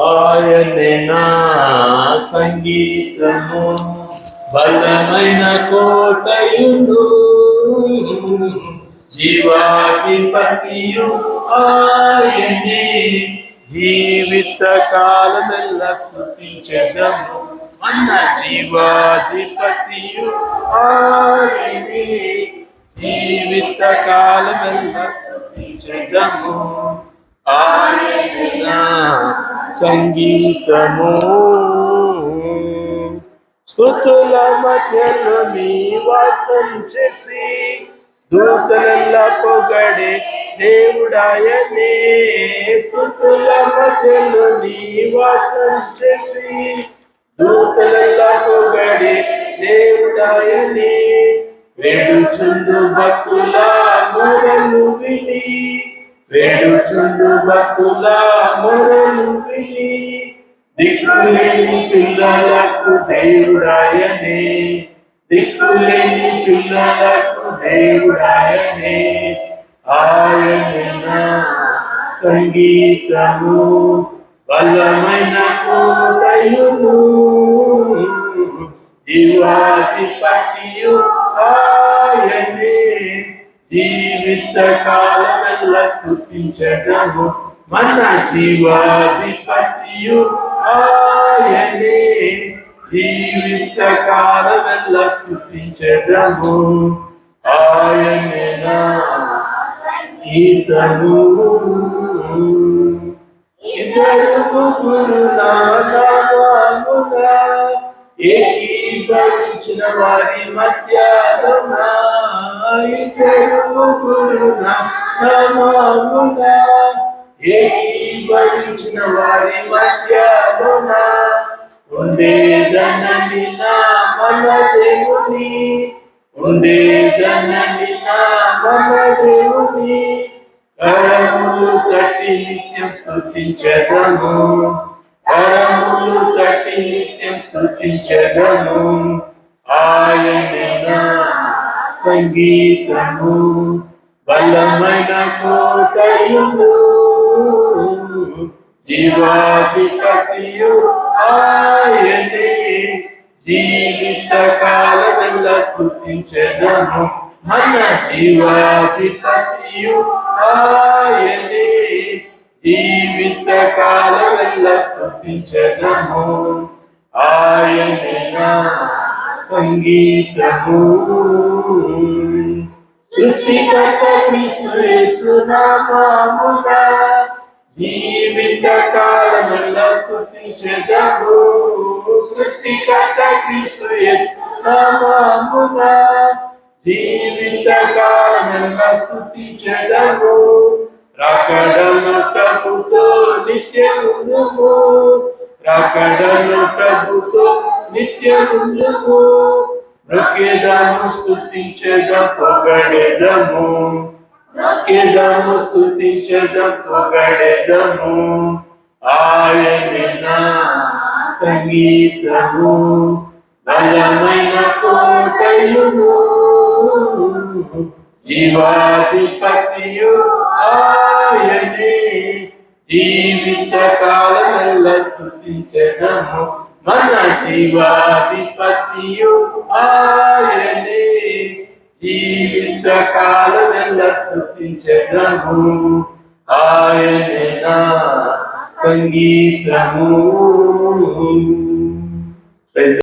ఆయనే నా సంగీతము, బలమైన కోటయును, జీవాధిపతియు ఆయనే. జీవిత కాలమెల్ల స్తుతించెదము, మన జీవాధిపతియు ఆయనే. జీవిత కాలమెల్ల స్తుతించెదము, ఆయనే నా సంగీతము. స్తుతుల మధ్యలో నివాసం చేసి దూతలల్లా పొగడే దేవుడాయనే. స్తుతుల మధ్యలో నివాసం చేసి దూతలల్లా పొగడే దేవుడాయనే. వేడుచుండు భక్తుల మొరలు విని, వేడుచుండు భక్తుల మొరలు విని, దిక్కులేని పిల్లలకు దేవుడాయనే. దిక్కులేని పిల్లలకు దేవుడాయనే. ఆయనే నా సంగీతము, బలమైన కోటయును, జీవాధిపతియు ఆయనే. జీవిత కాలమెల్ల స్తుతించెదము, మన జీవాధిపతియు ఆయనే. జీవిత కాలమెల్ల స్తుతించెదము, ఆయనే నా సంగీతము. ఇద్దరు ముగ్గురు నా నామమున ఏకీభవించిన వారి మధ్యలోన, ఇద్దరు ముగ్గురు నా నామమున ఏకీభవించిన వారి మధ్యలోన, ఉండేదనని నా మన దేవుని, ఉండేదనని నా మన దేవుని. కరములు తట్టి నిత్యం స్తుతించెదము, కరములు తట్టి నిత్యం స్తుతించెదము, ఆయనే నా సంగీతము, బలమైన కోటయును, జీవాధిపతియు ఆయనే. జీవిత కాలమెల్ల స్తుతించెదము, మన జీవాధిపతియు ఆయనే. జీవిత కాలమెల్ల స్తుతించెదము, ఆయనే నా సంగీతము. సృష్టికర్త క్రీస్తు యేసు నామమున జీవిత కాలమెల్ల స్తుతించెదము, సృష్టికర్త క్రీస్తు యేసు నామమున జీవిత కాలమెల్ల స్తుతించెదము. రాకడను ప్రభుతో నిత్యముందుము, రాకడను ప్రభుతో నిత్యముందుము. మొక్కెదము స్తుతించెదం పొగడెదము, మొక్కెదము స్తుతించెదం పొగడెదము, ఆయనే నా సంగీతము, బలమైన కోటయును, జీవాధిపతియు ఆయనే. జీవిత కాలమెల్ల స్తుతించెదము, మన జీవాధిపతియు ఆయనే. జీవిత కాలమెల్ల స్తుతించెదము, ఆయనే నా సంగీతము.